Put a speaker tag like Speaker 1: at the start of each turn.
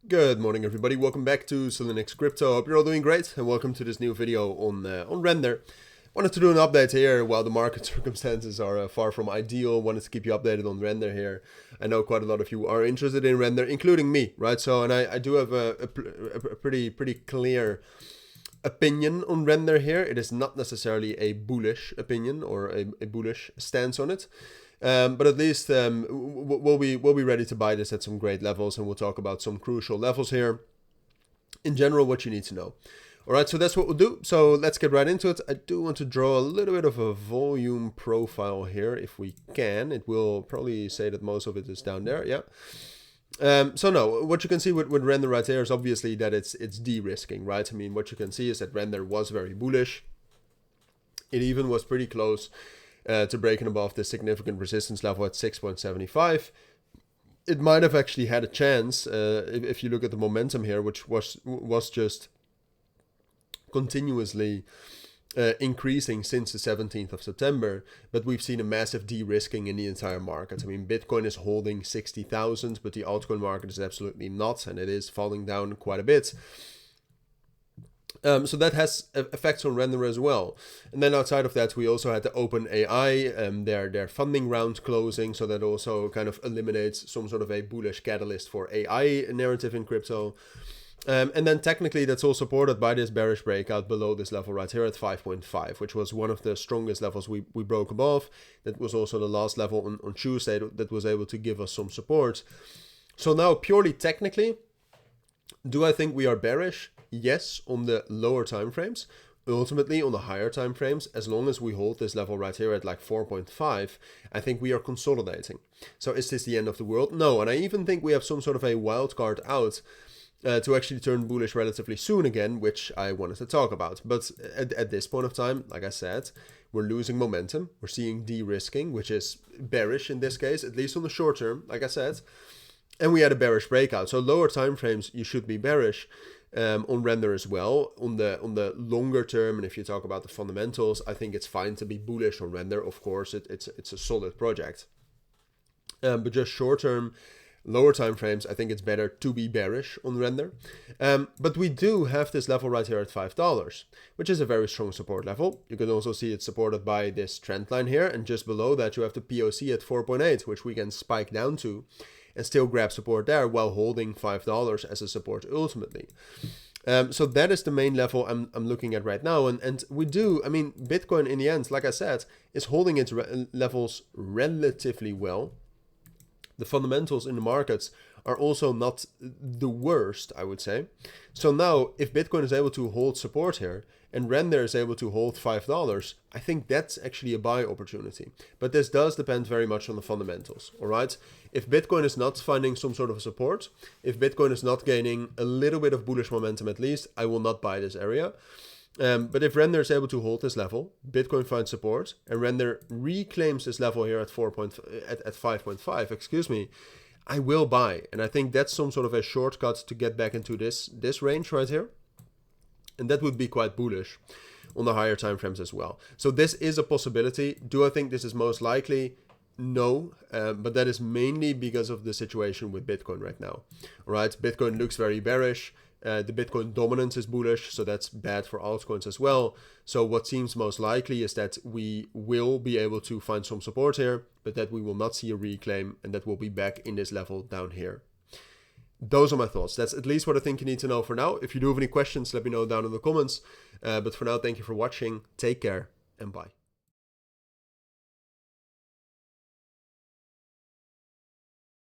Speaker 1: Good morning, everybody. Welcome back to Cilinix Crypto. Hope you're all doing great, and welcome to this new video on Render. Wanted to do an update here while the market circumstances are far from ideal. Wanted to keep you updated on Render here. I know quite a lot of you are interested in Render, including me, right? So, and I do have a pretty clear opinion on Render here. It is not necessarily a bullish opinion or a bullish stance on it. But at least we'll be ready to buy this at some great levels, and we'll talk about some crucial levels here. In general, what you need to know. All right, so that's what we'll do. So let's get right into it. I do want to draw a little bit of a volume profile here, if we can. It will probably say that most of it is down there. Yeah. So no, what you can see with Render right here is obviously that it's de-risking, right? I mean, what you can see is that Render was very bullish. It even was pretty close to breaking above the significant resistance level at 6.75. It might have actually had a chance if you look at the momentum here, which was just continuously increasing since the 17th of September, but we've seen a massive de-risking in the entire market. I mean, Bitcoin is holding 60,000, but the altcoin market is absolutely not, and it is falling down quite a bit. So that has effects on Render as well. And then outside of that, we also had the OpenAI, their funding round closing. So that also kind of eliminates some sort of a bullish catalyst for AI narrative in crypto. And then technically that's all supported by this bearish breakout below this level right here at 5.5, which was one of the strongest levels we broke above. That was also the last level on Tuesday that was able to give us some support. So now purely technically, do I think we are bearish? Yes, on the lower time frames. Ultimately, on the higher time frames, as long as we hold this level right here at like 4.5, I think we are consolidating. So is this the end of the world? No, and I even think we have some sort of a wild card out to actually turn bullish relatively soon again, which I wanted to talk about. But at this point of time, like I said, we're losing momentum. We're seeing de-risking, which is bearish in this case, at least on the short term, like I said. And we had a bearish breakout. So lower time frames, you should be bearish. On Render as well. On the longer term, and if you talk about the fundamentals, I think it's fine to be bullish on Render. Of course, it's a solid project. But just short term, lower time frames, I think it's better to be bearish on Render. But we do have this level right here at $5, which is a very strong support level. You can also see it's supported by this trend line here, and just below that you have the POC at 4.8, which we can spike down to and still grab support there while holding $5 as a support ultimately. So that is the main level I'm looking at right now. And we do, I mean, Bitcoin in the end, like I said, is holding its levels relatively well. The fundamentals in the markets are also not the worst, I would say. So now, if Bitcoin is able to hold support here, and Render is able to hold $5, I think that's actually a buy opportunity. But this does depend very much on the fundamentals, all right? If Bitcoin is not finding some sort of support, if Bitcoin is not gaining a little bit of bullish momentum at least, I will not buy this area. But if Render is able to hold this level, Bitcoin finds support, and Render reclaims this level here at 5.5, excuse me, I will buy. And I think that's some sort of a shortcut to get back into this range right here. And that would be quite bullish on the higher time frames as well. So this is a possibility. Do I think this is most likely? No, but that is mainly because of the situation with Bitcoin right now. All right, Bitcoin looks very bearish. The Bitcoin dominance is bullish, so that's bad for altcoins as well. So what seems most likely is that we will be able to find some support here, but that we will not see a reclaim, and that we'll be back in this level down here. Those are my thoughts. That's at least what I think you need to know for now. If you do have any questions, let me know down in the comments. But for now, thank you for watching. Take care and bye.